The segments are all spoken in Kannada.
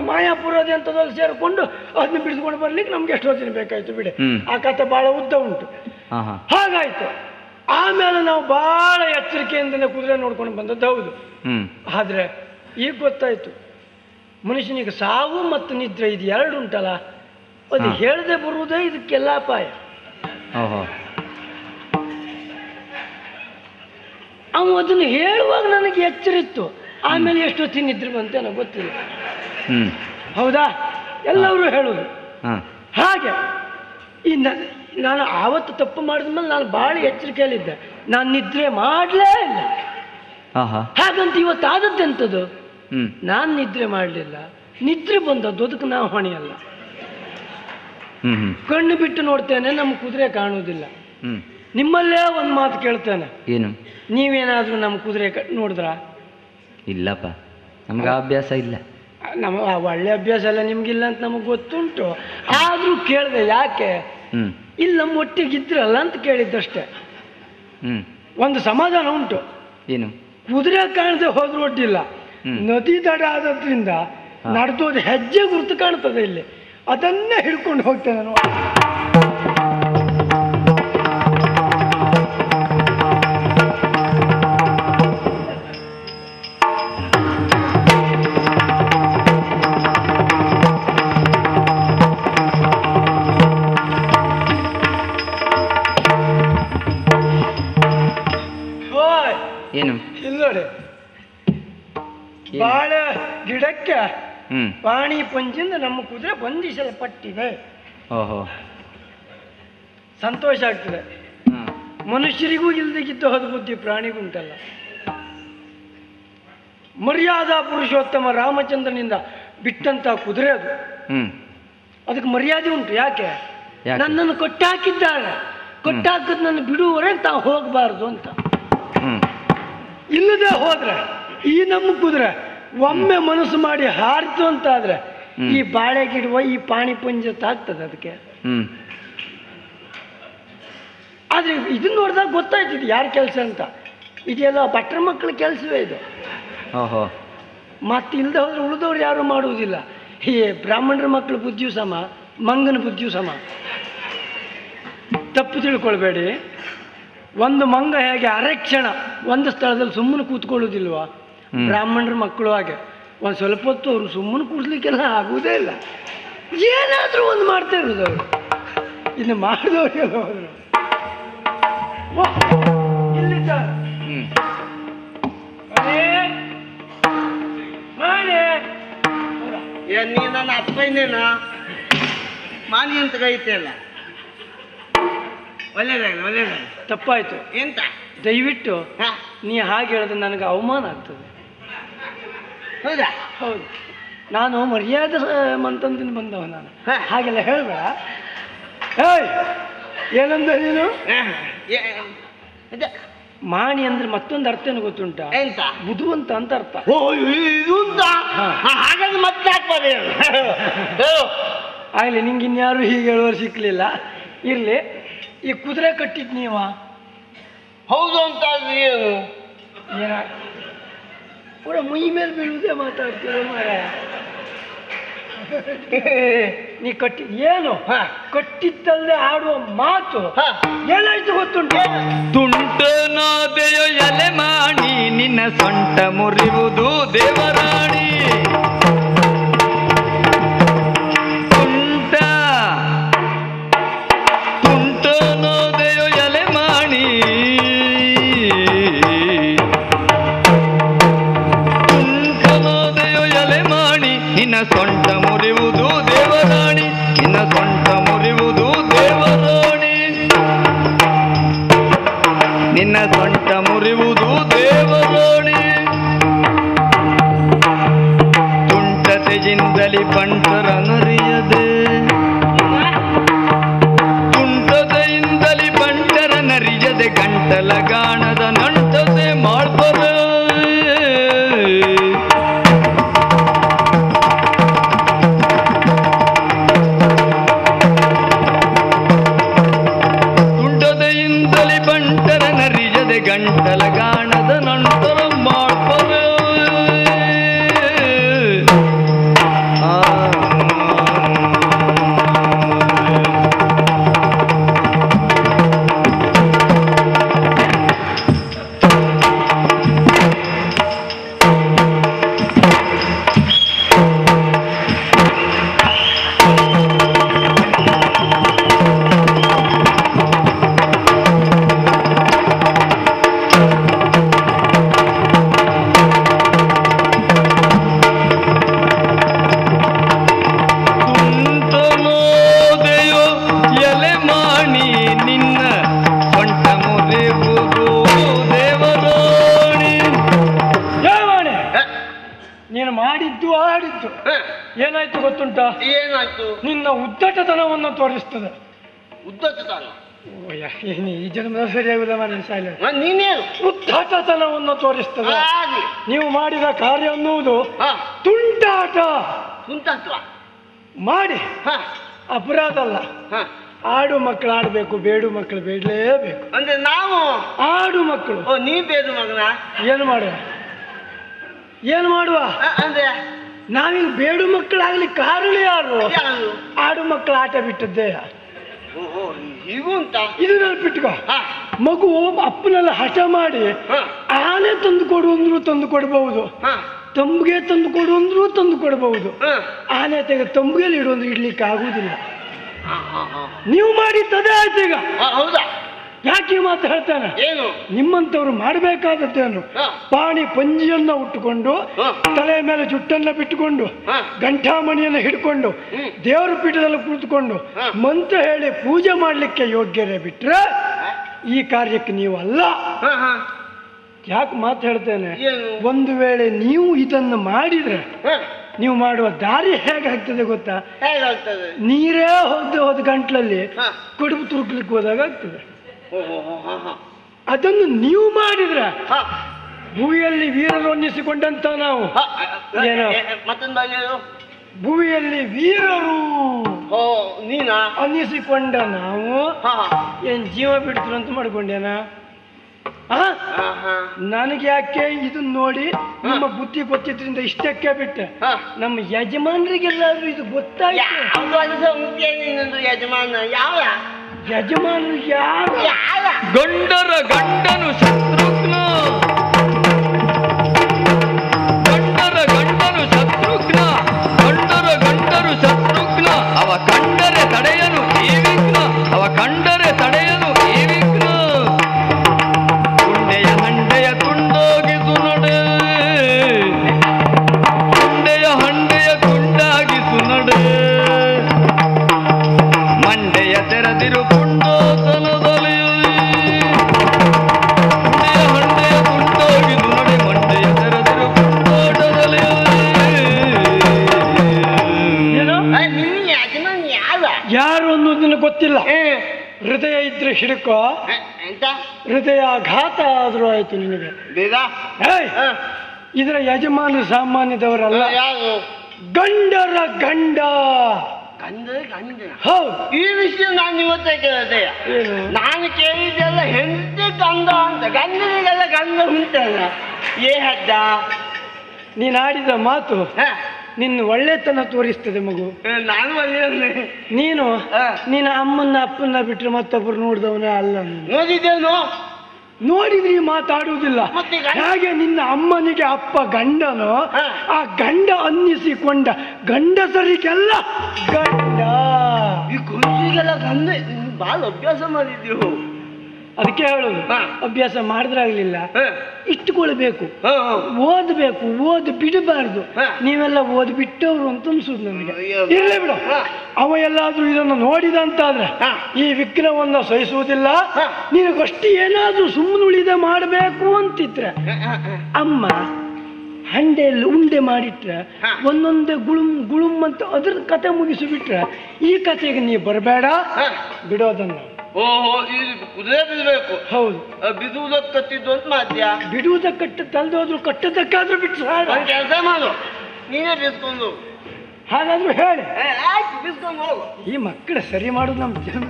ಮಾಯಾಪುರದ ಎಂಥದ್ರಲ್ಲಿ ಸೇರಿಕೊಂಡು ಅದನ್ನ ಬಿಡಿಸ್ಕೊಂಡು ಬರ್ಲಿಕ್ಕೆ ನಮ್ಗೆ ಎಷ್ಟೋ ದಿನ ಬೇಕಾಯ್ತು ಬಿಡಿ. ಆ ಕಥೆ ಬಹಳ ಉದ್ದ ಉಂಟು. ಹಾಗಾಯ್ತು. ಆಮೇಲೆ ನಾವು ಬಹಳ ಎಚ್ಚರಿಕೆಯಿಂದಲೇ ಕುದುರೆ ನೋಡ್ಕೊಂಡು ಬಂದದ್ದು ಹೌದು. ಆದ್ರೆ ಈಗ ಗೊತ್ತಾಯ್ತು ಮನುಷ್ಯನಿಗೆ ಸಾವು ಮತ್ತು ನಿದ್ರೆ ಇದು ಎರಡು ಉಂಟಲ್ಲ, ಅದು ಹೇಳದೆ ಬರುವುದೇ ಇದಕ್ಕೆಲ್ಲ ಅಪಾಯ. ಅವನು ಅದನ್ನು ಹೇಳುವಾಗ ನನಗೆ ಎಚ್ಚರಿತ್ತು, ಆಮೇಲೆ ಎಷ್ಟೊತ್ತಿನ ನಿದ್ರೆ ಬಂತೆ ನನಗೆ ಗೊತ್ತಿಲ್ಲ. ಹೌದಾ? ಎಲ್ಲರೂ ಹೇಳುದು ಹಾಗೆ. ಈ ನಾನು ಆವತ್ತು ತಪ್ಪು ಮಾಡಿದ್ಮೇಲೆ ನಾನು ಭಾಳ ಎಚ್ಚರಿಕೆಯಲ್ಲಿದ್ದೆ, ನಾನು ನಿದ್ರೆ ಮಾಡಲೇ ಇಲ್ಲ. ಹಾಗಂತ ಇವತ್ತು ಆದದ್ದೆಂಥದ್ದು, ನಾನು ನಿದ್ರೆ ಮಾಡಲಿಲ್ಲ, ನಿದ್ರೆ ಬಂದದ್ದು, ಅದಕ್ಕೆ ನಾವು ಹೊಣೆಯಲ್ಲ. ಕಣ್ಣು ಬಿಟ್ಟು ನೋಡ್ತೇನೆ, ನಮ್ಮ ಕುದುರೆ ಕಾಣುವುದಿಲ್ಲ. ನಿಮ್ಮಲ್ಲೇ ಒಂದು ಮಾತು ಕೇಳ್ತೇನೆ, ಏನು? ನೀವೇನಾದ್ರೂ ನಮ್ಮ ಕುದುರೆ ನೋಡಿದ್ರ? ಇಲ್ಲಪ್ಪ, ನಮ್ಗೆ ಅಭ್ಯಾಸ ಇಲ್ಲ. ನಮಗೆ ಒಳ್ಳೆ ಅಭ್ಯಾಸ ಎಲ್ಲ ನಿಮ್ಗಿಲ್ಲ ಅಂತ ನಮಗೆ ಗೊತ್ತುಂಟು. ಆದ್ರೂ ಕೇಳಿದೆ, ಯಾಕೆ ಇಲ್ಲಿ ನಮ್ಮ ಒಟ್ಟಿಗಿದ್ರಲ್ಲ ಅಂತ ಕೇಳಿದ್ದಷ್ಟೇ. ಒಂದು ಸಮಾಧಾನ ಉಂಟು. ಏನು? ಕುದುರೆ ಕಾಣದೆ ಹೋದ್ರೂ ಒಡ್ಡಿಲ್ಲ, ನದಿ ದಡ ಆದ್ರಿಂದ ನಡೆದೋದು ಹೆಜ್ಜೆ ಗುರುತು ಕಾಣ್ತದೆ ಇಲ್ಲಿ, ಅದನ್ನೇ ಹಿಡ್ಕೊಂಡು ಹೋಗ್ತೇನೆ ನೋಡಿ. ಏನು? ಇಲ್ಲಿ ನೋಡಿ, ಬಾಳೆ ಗಿಡಕ್ಕೆ ಪಾಣಿ ಪಂಜಿಂದ ನಮ್ಮ ಕುದುರೆ ಬಂಧಿಸಲ್ಪಟ್ಟಿದೆ. ಸಂತೋಷ ಆಗ್ತದೆ. ಮನುಷ್ಯರಿಗೂ ಇಲ್ದಕ್ಕಿದ್ದು ಹೋದ ಬುದ್ಧಿ ಪ್ರಾಣಿಗುಂಟಲ್ಲ. ಮರ್ಯಾದಾ ಪುರುಷೋತ್ತಮ ರಾಮಚಂದ್ರನಿಂದ ಬಿಟ್ಟಂತ ಕುದುರೆ ಅದು. ಅದಕ್ಕೆ ಮರ್ಯಾದೆ ಉಂಟು. ಯಾಕೆ? ನನ್ನನ್ನು ಕೊಟ್ಟಾಕಿದ್ದಾಳೆ, ಕೊಟ್ಟಾಕದ್ ನನ್ನ ಬಿಡುವವರೆಗೆ ತಾವು ಹೋಗಬಾರ್ದು ಅಂತ. ಇಲ್ಲದೆ ಹೋದ್ರೆ ಈ ನಮ್ಮ ಕುದುರೆ ಒಮ್ಮೆ ಮನಸ್ಸು ಮಾಡಿ ಹಾರಿತು ಅಂತ ಆದ್ರೆ ಈ ಬಾಳೆ ಗಿಡುವ ಈ ಪಾಣಿ ಪಂಜತ್ ಆಗ್ತದೆ ಅದಕ್ಕೆ. ಆದ್ರೆ ಇದನ್ನ ನೋಡಿದಾಗ ಗೊತ್ತಾಯ್ತಿದ್ ಯಾರ ಕೆಲಸ ಅಂತ. ಇದೆಲ್ಲ ಭಟ್ರ ಮಕ್ಕಳ ಕೆಲಸವೇ ಇದು. ಮತ್ತೆ ಇಲ್ಲದೆ ಹೋದ್ರೆ ಉಳಿದವ್ರು ಯಾರು ಮಾಡುವುದಿಲ್ಲ. ಈ ಬ್ರಾಹ್ಮಣರ ಮಕ್ಕಳ ಬುದ್ಧಿಯೂ ಸಮ, ಮಂಗನ ಬುದ್ಧಿಯೂ ಸಮ. ತಪ್ಪು ತಿಳ್ಕೊಳ್ಬೇಡಿ. ಒಂದು ಮಂಗ ಹೇಗೆ ಅರೆಕ್ಷಣ ಒಂದು ಸ್ಥಳದಲ್ಲಿ ಸುಮ್ಮನೆ ಕೂತ್ಕೊಳ್ಳೋದಿಲ್ವಾ, ಬ್ರಾಹ್ಮಣರ ಮಕ್ಕಳು ಹಾಗೆ ಒಂದು ಸ್ವಲ್ಪ ಹೊತ್ತು ಅವರು ಸುಮ್ಮನೆ ಕೂಡ್ಲಿಕ್ಕೆಲ್ಲ ಆಗುವುದೇ ಇಲ್ಲ, ಏನಾದರೂ ಒಂದು ಮಾಡ್ತಾ ಇರೋದು ಅವರು. ಇನ್ನು ಮಾಡಿದವ್ರಿಗೆಲ್ಲ ಹೋದ್ರು ನೀ ನನ್ನ ಅಪ್ಪನೇನ ಮಾನಿ ಅಂತ ಕೈತೆ ಅಲ್ಲ. ಒಳ್ಳೇದಾಗಲಿ ಒಳ್ಳೇದಾಗಲಿ. ತಪ್ಪಾಯ್ತು. ಎಂತ? ದಯವಿಟ್ಟು ನೀ ಹಾಗೆ ಹೇಳಿದ್ರೆ ನನಗೆ ಅವಮಾನ ಆಗ್ತದೆ. ಹೌದಾ? ಹೌದು, ನಾನು ಮರ್ಯಾದೆ ಮಂತಂದಿನ ಬಂದವ, ನಾನು ಹಾಗೆಲ್ಲ ಹೇಳ್ಬೇಡ. ಏಯ್, ಏನಂದ ನೀನು? ಮಾಣಿ ಅಂದ್ರೆ ಮತ್ತೊಂದು ಅರ್ಥ ಏನು ಗೊತ್ತುಂಟ? ಎಂತ? ಬುದ್ಧಿವಂತ ಅಂತ ಅರ್ಥ. ಓ, ಇದು ಹಾಗಾದ್ರೆ ಮತ್ತೆ ಹಾಕ್ಬಾರ್ದು. ಆಗ್ಲಿ, ನಿಂಗೆ ಇನ್ಯಾರು ಹೀಗೆ ಹೇಳುವರು ಸಿಕ್ಲಿಲ್ಲ. ಇರ್ಲಿ, ಈ ಕುದುರೆ ಕಟ್ಟಿದ್ ನೀವ? ಹೌದು ಅಂತ ಏನು ಏನ ಪೂರ ಮೈ ಮೇಲೆ ಬೀಳುವುದೇ ಮಾತಾಡ್ತೀರ ಮಾರ. ನೀ ಕಟ್ಟಿದ್ ಏನು? ಕಟ್ಟಿದ್ದಲ್ಲದೆ ಆಡುವ ಮಾತು ಏನಾಯ್ತು ಗೊತ್ತುಂಟು? ತುಂಟನಾದೆಯೋ ಎಲೆ ಮಾಡಿ ನಿನ್ನ ಸೊಂಟ ಮುರಿಯುವುದು ದೇವರಾಣಿ. ತುಂಟನಾದೆಯೋ ಎಲೆ ಮಾಡಿ, ತುಂಟನಾದೆಯೋ ಎಲೆ ಮಾಡಿ ನಿನ್ನ ಸೊಂಟ ಮುರಿಯುವುದು ದೇವರಾಣಿ, ನಿನ್ನ ಸೊಂಟ ಮುರಿಯುವುದು ದೇವರಾಣಿ, ನಿನ್ನ ಸೊಂಟ ಮುರಿಯುವುದು ದೇವರಾಣಿ. ತುಂಟತೆಯಿಂದಲಿ ಬಂಟರನರಿಯದೆ, ತುಂಟತೆಯಿಂದಲಿ ಬಂಟರನರಿಯದೆ ಗಂಟಲ ಗಾಣದ ನಂಟತೆ ಮಾಡ್ತಾರೆ. ಗಂಟಲ ಗಾಣದ ನಂತರ ಮಾಡ್ತಾರೆ. ಆ ಏನಾಯ್ತು ಗೊತ್ತುಂಟಾ? ಏನಾಯ್ತು? ನಿನ್ನ ಉದ್ದಟತನವನ್ನು ತೋರಿಸ್ತದೆ. ಉದ್ದಟತನ? ಈ ಜನ್ಮದ ಸರಿಯಾಗುದ ಮಾಡಿ ಸಾಯಿಲ್ಲ. ನೀನೇನು? ಉದ್ದಟತನವನ್ನು ತೋರಿಸ್ತದೆ. ಹಾಗೆ ನೀವು ಮಾಡಿದ ಕಾರ್ಯ ಅನ್ನುವುದು ಹಾ. ತುಂಟಾಟ. ತುಂಟಾಟ ಮಾಡಿ ಹಾ. ಅಪರಾಧ ಅಲ್ಲ. ಹಾ. ಆಡು ಮಕ್ಕಳು ಆಡಬೇಕು, ಬೇಡು ಮಕ್ಕಳು ಬೇಡಲೇಬೇಕು. ಅಂದ್ರೆ ನಾವು ಆಡು ಮಕ್ಕಳು. ಓ, ನೀ ಬೇಡು ಮಗನ. ಏನು ಮಾಡುವ ಏನು ಮಾಡುವ ಅಂದ್ರೆ ನಾವೀಗ ಬೇಡು ಮಕ್ಕಳಾಗ್ಲಿ ಕಾರಣ ಯಾರು? ಯಾರು? ಆಡು ಮಕ್ಕಳು ಆಟ ಬಿಟ್ಟದ್ದೇ. ಓಹೋ, ಹೀಗೂ ಉಂಟ. ಇದು ನೆನಪಿಟ್ಕೋ. ಹಾ. ಮಗು ಅಪ್ಪನೆಲ್ಲ ಹಠ ಮಾಡಿ ಹಾ. ಆನೆ ತಂದು ಕೊಡು ಅಂದ್ರು ತಂದು ಕೊಡಬಹುದು, ಹಾ. ತಂಬಿಗೆ ತಂದು ಕೊಡು ಅಂದ್ರು ತಂದು ಕೊಡಬಹುದು. ಹಾ. ಆನೆ ತೆಗೆದು ತಂಬಿಗೆಲಿ ಇಡು ಅಂದ್ರೆ ಇಡ್ಲಿಕ್ಕೆ ಆಗುವುದಿಲ್ಲ. ಹಾ, ಹಾ, ಹಾ. ನೀವು ಮಾಡಿದ್ದದೇ ಆಯ್ತು ಈಗ. ಹೌದಾ? ಯಾಕೆ ಈ ಮಾತು ಹೇಳ್ತಾನೆ? ಏನು? ನಿಮ್ಮಂತವ್ರು ಮಾಡಬೇಕಾದದ್ದೇನು? ಹಾ. ಪಾಣಿ ಪಂಜಿಯನ್ನ ಉಟ್ಟುಕೊಂಡು, ಹಾ. ತಲೆ ಮೇಲೆ ಜುಟ್ಟನ್ನ ಬಿಟ್ಟುಕೊಂಡು, ಹಾ. ಗಂಠಾಮಣಿಯನ್ನು ಹಿಡ್ಕೊಂಡು, ದೇವರ ಪೀಠದಲ್ಲಿ ಕುಳಿತುಕೊಂಡು ಹಾ. ಮಂತ್ರ ಹೇಳಿ ಪೂಜೆ ಮಾಡ್ಲಿಕ್ಕೆ ಯೋಗ್ಯರೇ ಬಿಟ್ರೆ ಈ ಕಾರ್ಯಕ್ಕೆ ನೀವು ಅಲ್ಲ. ಹಾ, ಹಾ. ಯಾಕೆ ಮಾತು ಹೇಳ್ತೇನೆ? ಏನು? ಒಂದು ವೇಳೆ ನೀವು ಇದನ್ನು ಮಾಡಿದ್ರೆ ಹಾ. ನೀವು ಮಾಡುವ ದಾರಿ ಹೇಗಾಗ್ತದೆ ಗೊತ್ತಾ? ಹೇಗಾಗ್ತದೆ? ನೀರೇ ಹೋದ ಗಂಟ್ಲಲ್ಲಿ ಹಾ. ಕಡುಬು ತುರುಕ್ಲಿಕ್ಕೆ ಹೋದಾಗ ಆಗ್ತದೆ. ಓಹೋ, ಹಾ, ಹಾ. ಅದನ್ನು ನೀವು ಮಾಡಿದ್ರೆ ಹಾ. ಭೂಮಿಯಲ್ಲಿ ವೀರರು ಅನ್ನಿಸಿಕೊಂಡಂತ ನಾವು ಹಾ. ಏನು? ಮತ್ತೊಂದು ಬಗ್ಗೆ ಹೇಳು. ಭೂಮಿಯಲ್ಲಿ ವೀರರು ಓ, ನೀನಾ? ಅನ್ನಿಸಿಕೊಂಡ ನಾವು ಹಾ. ಏನ್ ಜೀವ ಬಿಡ್ತರು ಅಂತ ಮಾಡ್ಕೊಂಡೇನಾ? ಹಾ, ಹಾ. ನನಗೆ ಯಾಕೆ ಇದನ್ನ ನೋಡಿ ನಿಮ್ಮ ಬುದ್ಧಿ ಗೊತ್ತಿದ್ರಿಂದ ಇಷ್ಟಕ್ಕೆ ಬಿಟ್ಟೆ. ಹಾ. ನಮ್ಮ ಯಜಮಾನರಿಗೆಲ್ಲಾದ್ರೂ ಇದು ಗೊತ್ತಾಯ್ತು? ಯಾವ್ದು ಅನ್ಸ ಮುಖ್ಯ ನಿನ್ನದು ಯಜಮಾನ? ಯಾವ ಯಜಮಾನರು ಯಾರು? ಯಾವ? ಗಂಡರ ಗಂಡನು ಶತ್ರುಘ್ನ, ಗಂಡರ ಗಂಡನು ಶತ್ರುಘ್ನ, ಗಂಡರ ಗಂಡರು ಶತ್ರುಘ್ನ. ಅವ ಕಂಡರೆ ತಡೆಯನು ಈ ವಿಘ್ನ, ಅವ ಕಂಡರೆ ತಡೆಯನು ಈ ವಿಘ್ನ. ಗುಂಡೆಯ ಹಂಡೆಯ ತುಂಡೋಗಿಸು ನಡೆ, ಗುಂಡೆಯ ಹಂಡೆಯ ತುಂಡಾಗಿಸು ನಡೆ. ಮಂಡೆಯ ತೆರೆದಿರು ಪುಂಡೋತನದಲ್ಲಿ, ಗುಂಡೆಯ ಹಂಡೆಯ ತುಂಡೋಗಿಸು ನಡೆ. ಮಂಡೆಯ ತೆರೆದಿರು ಪುಂಡೋಟದಲ್ಲಿ. ಏನು? ನಿನ್ನ ಯಜಮಾನ ಯಾವ? ಯಾರು ಅನ್ನೋದನ್ನ ಗೊತ್ತಿಲ್ಲ. ಏ, ಹೃದಯ ಇದ್ರೆ ಹಿಡ್ಕೋ, ಎಂತ? ಹೃದಯಾಘಾತ ಆದ್ರೂ ಆಯ್ತು ನಿನಗೆ. ಬೇಗ. ಏಯ್! ಇದರ ಯಜಮಾನ ಸಾಮಾನ್ಯದವರಲ್ಲ, ಯಾರು? ಗಂಡರ ಗಂಡ. ಗಂಧ ಗಂಧ. ಹೌದು. ಈ ವಿಷಯ ನಾನು ಇವತ್ತೇ ಕೇಳಿದೆ. ಏನು? ನಾನು ಕೇಳಿದ್ದೆಲ್ಲ ಹೆಂಡತಿ ಗಂಧ ಅಂತ. ಗಂಧನಿಗೆಲ್ಲ ಗಂಧ ಉಂಟಲ್ಲ, ಏ ಹದ್ದ. ನೀನ್ ಆಡಿದ ಮಾತು ಹ. ನಿನ್ನ ಒಳ್ಳೆತನ ತೋರಿಸ್ತದೆ ಮಗು. ನಾನು ಒಳ್ಳೆಯವನೇ. ನೀನು ಹ. ನಿನ್ನ ಅಮ್ಮನ್ನ ಅಪ್ಪನ್ನ ಬಿಟ್ರೆ ಮತ್ತೊಬ್ಬರು ನೋಡಿದವನೇ ಅಲ್ಲ. ನೀನು ನೋಡಿದ್ದೇನು? ನೋಡಿದ್ರಿ ಮಾತಾಡುವುದಿಲ್ಲ. ಮತ್ತೆ ಹಾಗೆ ನಿನ್ನ ಅಮ್ಮನಿಗೆ ಅಪ್ಪ ಗಂಡನು, ಹ. ಆ ಗಂಡ ಅನ್ನಿಸಿಕೊಂಡ ಗಂಡಸರಿಗೆಲ್ಲ ಗಂಡ. ಈ ಕುಂಚಿಗೆಲ್ಲ ಗಂಧ ಭಾಳ ಅಭ್ಯಾಸ ಮಾಡಿದ್ದೀವಿ. ಅದಕ್ಕೆ ಹೇಳೋದು, ಹ. ಅಭ್ಯಾಸ ಮಾಡಿದ್ರಾಗ್ಲಿಲ್ಲ, ಇಟ್ಟುಕೊಳ್ಬೇಕು, ಓದ್ಬೇಕು, ಓದ್ ಬಿಡಬಾರ್ದು. ಹ. ನೀವೆಲ್ಲ ಓದ್ ಬಿಟ್ಟವ್ರು ಅಂತ ಅನ್ಸುದು ನನಗೆ. ಅಯ್ಯೋ. ಇರ್ಲಿ ಬಿಡು. ಹ. ಅವ ಎಲ್ಲಾದ್ರೂ ಇದನ್ನು ನೋಡಿದಂತಾದ್ರೆ ಹ. ಈ ವಿಘ್ನವನ್ನ ಸಹಿಸುವುದಿಲ್ಲ. ಹ. ನಿನಗಷ್ಟು ಏನಾದ್ರೂ ಸುಮ್ಮನೆ ಉಳಿದ ಮಾಡಬೇಕು ಅಂತಿದ್ರೆ ಅಮ್ಮ ಹಂಡೆಯಲ್ಲಿ ಉಂಡೆ ಮಾಡಿಟ್ರೆ ಹ. ಒಂದೊಂದೇ ಗುಳುಮ್ ಗುಳುಮ್ ಅಂತ ಅದ್ರ ಕತೆ ಮುಗಿಸಿಬಿಟ್ರೆ ಈ ಕತೆಗೆ ನೀ ಬರಬೇಡ, ಬಿಡೋದನ್ನ. ಓಹೋ, ಇಲ್ಲಿ ಕುದುರೆ ಬಿಡಬೇಕು. ಹೌದು. ಬಿದುವುದಕ್ಕೆ ಕತ್ತಿದ್ದು ಅಂತ ಮಾತ್ಯ. ಬಿಡುವುದ ಕಟ್ಟ ತಲ್ದೋದ್ರು ಕಟ್ಟದಕ್ಕಾದ್ರೂ ಬಿಟ್ಟು ಒಂದು ಕೆಲಸ ಮಾಡು, ನೀನೇ ಬಿಸ್ಕೊಂಡು. ಹಾಗಾದ್ರೂ ಹೇಳಿ. ಆಯ್ತು, ಬಿಸ್ಕೊಂಡು ಹೋಗು. ಈ ಮಕ್ಕಳ ಸರಿ ಮಾಡೋದು ನಮ್ಮ ಜನ.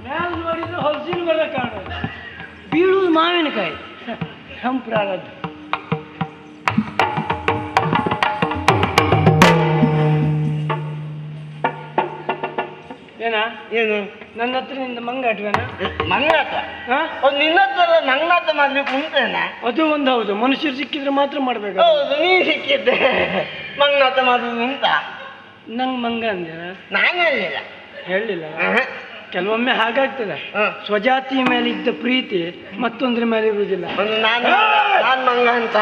ಮ್ಯಾಲ್ ನೋಡಿದ್ರೆ ಹೊಲಸಿನ ಬರ ಕಾಣೋದು, ಬೀಳುವುದು ಮಾವಿನಕಾಯಿ. ಸಂಪ್ರಾರದ್ದು. ಏನ ಏನು? ನನ್ನ ಹತ್ರ ನಿಂದ ಮಂಗಾಟ್ವೇನ? ಮಂಗಾಟ? ನಿನ್ನ ಹತ್ರ ಮಂಗಾಟ ಮಾಡ್ಲಿಕ್ಕೆ ಉಂಟೇನ? ಅದು ಒಂದು ಹೌದು, ಮನುಷ್ಯರು ಸಿಕ್ಕಿದ್ರೆ ಮಾತ್ರ ಮಾಡ್ಬೇಕು. ಹೌದು, ನೀ ಸಿಕ್ಕಿದ್ದೆ. ಮಂಗಾಟ ಮಾಡೋದು ಉಂಟ? ನಂಗೆ ಮಂಗ ಅಂದೆ ನಾನು ಹೇಳಿಲ್ಲ. ಹೇಳಲಿಲ್ಲ. ಕೆಲವೊಮ್ಮೆ ಹಾಗಾಗ್ತದೆ. ಸ್ವಜಾತಿಯ ಮೇಲೆ ಇದ್ದ ಪ್ರೀತಿ ಮತ್ತೊಂದ್ರ ಮೇಲೆ ಇರುವುದಿಲ್ಲ. ನಾನು ಮಂಗ ಅಂತ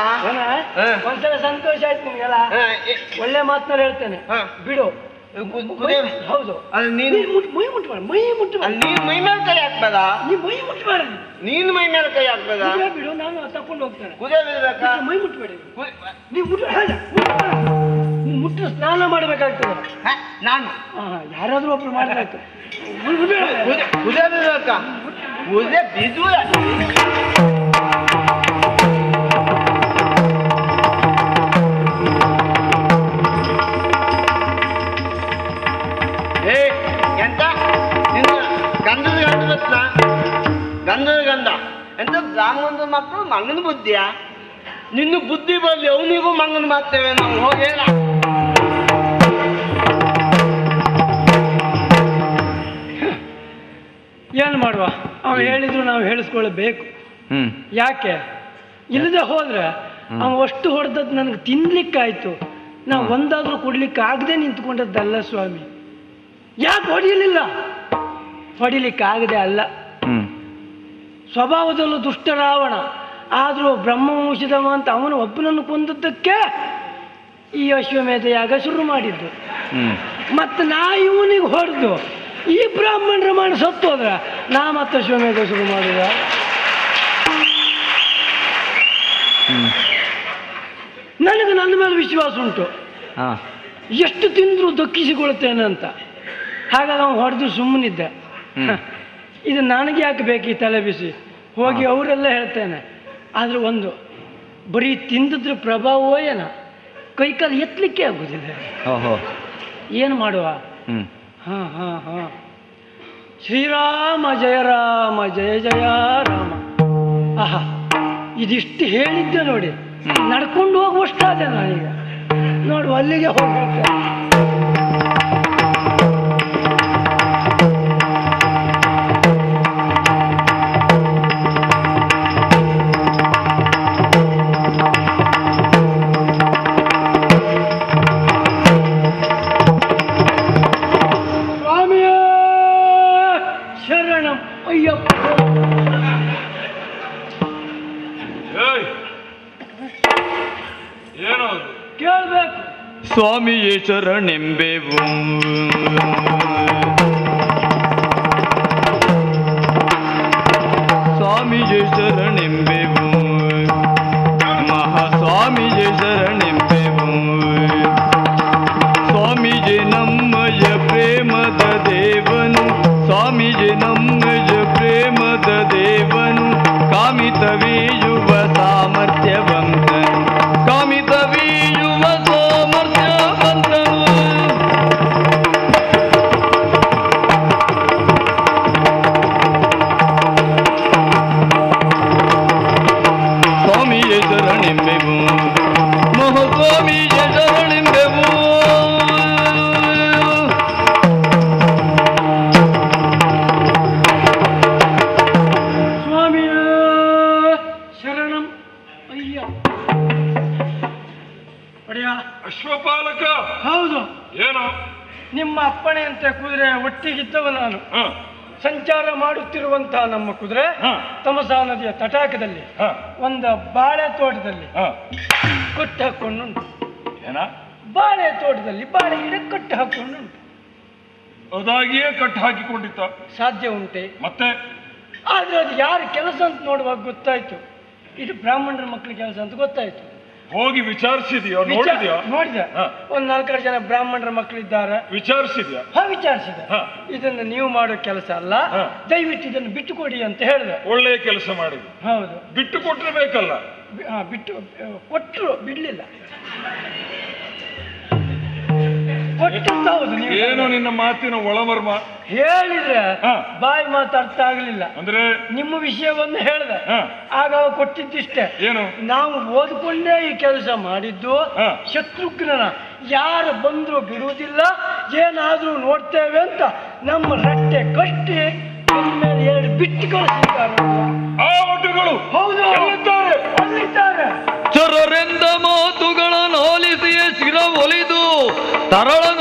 ಒಂದ್ಸಲ ಸಂತೋಷ ಆಯ್ತು ನಿಮ್ಗೆಲ್ಲ. ಒಳ್ಳೆ ಮಾತನ್ನ ಹೇಳ್ತೇನೆ, ಬಿಡು. ಹೌದು. ಅದು ನೀನು ಮೈ ಮುಟ್ಬೇಡ, ಮೈ ಮುಟ್ಬೇಡ. ಅಲ್ಲಿ ನೀನ್ ಮೈ ಮೇಲೆ ಕೈ ಹಾಕ್ಬೇಡ. ನೀ ಮೈ ಮುಟ್ಬೇಡ. ನೀನ್ ಮೈ ಮೇಲೆ ಕೈ ಹಾಕ್ಬೇಡ. ಬಿಡು, ನಾನು ತಕೊಂಡು ಹೋಗ್ತೇನೆ. ಕುದುರೆ ಬಿಡ್ಬೇಕಾ? ಮೈ ಮುಟ್ಬೇಡಿ. ನೀವು ಮುಟ್ಟ ಸ್ನಾನ ಮಾಡಬೇಕಾಗ್ತದೆ. ನಾನು ಯಾರಾದ್ರೂ ಒಬ್ರು ಮಾಡಬೇಕು. ಕುದುರೆ ಬಿಡ್ಬೇಕಾ? ಕುದುರೆ ಬಿದ್ದು ಎಂತ ನಿನ್ನ ಗಂಧದ ಗಂಧರತ್ನ, ಗಂಧದ ಗಂಧ ಎಂತ ಬ್ರಾಹ್ಮಣದ ಮಕ್ಕಳು ಮಂಗನ ಬುದ್ಧಿಯಾ? ನಿನ್ನ ಬುದ್ಧಿ ಬರಲಿ, ಅವನಿಗೂ ಮಂಗನ ಮಾಡ್ತೇವೆ ನಾವು. ಹೋಗೇನ ಏನು ಮಾಡುವ, ಅವ ಹೇಳಿದ್ರು ನಾವು ಹೇಳಿಸ್ಕೊಳ್ಬೇಕು. ಯಾಕೆ ಇಲ್ಲದೆ ಹೋದ್ರೆ ಅವ ಅಷ್ಟು ಹೊಡೆದದ್ದು ನನಗೆ ತಿನ್ಲಿಕ್ಕಾಯ್ತು. ನಾವು ಒಂದಾದ್ರೂ ಕೊಡ್ಲಿಕ್ಕೆ ಆಗದೆ ನಿಂತ್ಕೊಂಡದ್ದಲ್ಲ ಸ್ವಾಮಿ. ಯಾಕೆ ಹೊಡಿಲಿಲ್ಲ? ಹೊಡಿಲಿಕ್ಕಾಗದೆ ಅಲ್ಲ. ಸ್ವಭಾವದಲ್ಲೂ ದುಷ್ಟ ರಾವಣ, ಆದರೂ ಬ್ರಹ್ಮವಂಶದವ ಅಂತ ಅವನು ಒಬ್ಬನನ್ನು ಕೊಂದದ್ದಕ್ಕೆ ಈ ಅಶ್ವಮೇಧ ಯಾಗ ಶುರು ಮಾಡಿದ್ದು. ಮತ್ತು ನಾ ಇವನಿಗೆ ಹೊಡೆದು ಈ ಬ್ರಾಹ್ಮಣರ ಮಾಡಿ ಸತ್ತು ಹೋದ್ರ ನಾ ಮತ್ತೆ ಅಶ್ವಮೇಧ ಶುರು ಮಾಡಿದ. ನನಗೆ ನನ್ನ ಮೇಲೆ ವಿಶ್ವಾಸ ಉಂಟು, ಎಷ್ಟು ತಿಂದರೂ ದಕ್ಕಿಸಿಕೊಳ್ತೇನೆ ಅಂತ. ಹಾಗಾಗಿ ಅವನು ಹೊಡೆದು ಸುಮ್ಮನಿದ್ದೆ. ಇದು ನನಗೆ ಯಾಕೆ ಬೇಕು ಈ ತಲೆ ಬಿಸಿ? ಹೋಗಿ ಅವರೆಲ್ಲ ಹೇಳ್ತೇನೆ. ಆದರೆ ಒಂದು ಬರೀ ತಿಂದಿದ್ರ ಪ್ರಭಾವವೋ ಏನ, ಕೈಕಾಲು ಎತ್ತಲಿಕ್ಕೆ ಆಗುದಿದೆ. ಏನು ಮಾಡುವ? ಹಾಂ ಹಾಂ ಹಾಂ, ಶ್ರೀರಾಮ ಜಯ ರಾಮ ಜಯ ಜಯ ರಾಮ. ಆಹಾ, ಇದಿಷ್ಟು ಹೇಳಿದ್ದೆ ನೋಡಿ, ನಡ್ಕೊಂಡು ಹೋಗುವಷ್ಟಾದೆ ನಾನೀಗ. ನೋಡು, ಅಲ್ಲಿಗೆ ಹೋಗ್ಬೇಕು. ಸ್ವಾಮಿಯೇ ಶರಣೆಂಬೆವು, ಸ್ವಾಮಿಯೇ ಶರಣೆಂಬೆವು, ಮಹಾಸ್ವಾಮಿಯೇ ಶರಣೆಂಬೆವು. ಸ್ವಾಮಿಯೇ ನಮ್ಮಯ ಪ್ರೇಮದ ದೇವನು, ಸ್ವಾಮಿಯೇ ನಮ್ಮಯ ಪ್ರೇಮದ ದೇವನು. ಕಾಮಿತವೀಯುವ ಸಾಮರ್ಥ್ಯವಂತನು, ಕಾಮಿತವೀಯುವ ಸಾಮರ್ಥ್ಯವಂತನು. ಸ್ವಾಮಿಯೇ ಶರಣೆಂಬೆವು, ಮಹಾಸ್ವಾಮಿಯೇ ಶರಣೆಂಬೆವು. ಅಶ್ವಪಾಲಕ. ಹೌದು. ಏನು? ನಿಮ್ಮ ಅಪ್ಪಣೆಯಂತೆ ಕುದುರೆ ಒಟ್ಟಿಗಿದ್ದವ ನಾನು. ಸಂಚಾರ ಮಾಡುತ್ತಿರುವಂತಹ ನಮ್ಮ ಕುದುರೆ ತಮಸಾ ನದಿಯ ತಟಾಕದಲ್ಲಿ ಒಂದು ಬಾಳೆ ತೋಟದಲ್ಲಿ ಕಟ್ಟು ಹಾಕೊಂಡುಂಟು. ಏನ? ಬಾಳೆ ತೋಟದಲ್ಲಿ ಬಾಳೆ ಗಿಡ ಕಟ್ಟು ಹಾಕೊಂಡುಂಟು. ಅದಾಗಿಯೇ ಕಟ್ಟು ಹಾಕಿಕೊಂಡಿತ್ತ? ಸಾಧ್ಯ ಉಂಟೆ? ಮತ್ತೆ ಆದ್ರೆ ಅದು ಯಾರ ಕೆಲಸ ಅಂತ ನೋಡುವಾಗ ಗೊತ್ತಾಯ್ತು, ಇದು ಬ್ರಾಹ್ಮಣರ ಮಕ್ಕಳ ಕೆಲಸ ಅಂತ ಗೊತ್ತಾಯ್ತು. ಹೋಗಿ ವಿಚಾರಿಸಿದ್ಯೋ? ನೋಡಿದ್ಯಾ? ನೋಡಿದೆ. ಒಂದ್ 4 ಜನ ಬ್ರಾಹ್ಮಣರ ಮಕ್ಕಳಿದ್ದಾರೆ. ವಿಚಾರಿಸಿದ್ಯಾ? ವಿಚಾರಿಸಿದೆ. ಇದನ್ನು ನೀವು ಮಾಡೋ ಕೆಲಸ ಅಲ್ಲ, ದಯವಿಟ್ಟು ಇದನ್ನು ಬಿಟ್ಟು ಕೊಡಿ ಅಂತ ಹೇಳಿದೆ. ಒಳ್ಳೆಯ ಕೆಲಸ ಮಾಡಿದ್ವಿ. ಹೌದು. ಬಿಟ್ಟು ಕೊಟ್ಟಿರ್ಬೇಕಲ್ಲ. ಬಿಟ್ಟು ಕೊಟ್ಟರು, ಬಿಡ್ಲಿಲ್ಲ. ಕೊಟ್ಟದ್ದು ಹೌದು. ಏನು ನಿನ್ನ ಮಾತಿನ ಒಳಮರ್ಮ? ಹೇಳಿದ್ರೆ ಬಾಯಿ ಮಾತು ಅರ್ಥ ಆಗ್ಲಿಲ್ಲ ಅಂದ್ರೆ ನಿಮ್ಮ ವಿಷಯವನ್ನು ಹೇಳಿದೆ. ಆಗ ಅವ ಕೊಟ್ಟಿದ್ದಿಷ್ಟೇ. ಏನು? ನಾವು ಓದ್ಕೊಂಡೇ ಈ ಕೆಲಸ ಮಾಡಿದ್ದು. ಶತ್ರುಘ್ನನ ಯಾರು ಬಂದ್ರು ಬಿಡುವುದಿಲ್ಲ, ಏನಾದ್ರೂ ನೋಡ್ತೇವೆ ಅಂತ ನಮ್ಮ ರಟ್ಟೆ ಕಟ್ಟಿ ಮೇಲೆ 2 ಬಿಟ್ಟು ಕಳಿಸಿದ್ದಾರೆ. ಆ ಒಟ್ಟುಗಳು ಹೌದು, ಅಲ್ಲಿದ್ದಾರೆ. ಚರರೆಂದ ಮಾತುಗಳನ್ನು ಆಲಿಸಿಯೇ ಶಿರ ಒಲಿದು ತರಳನ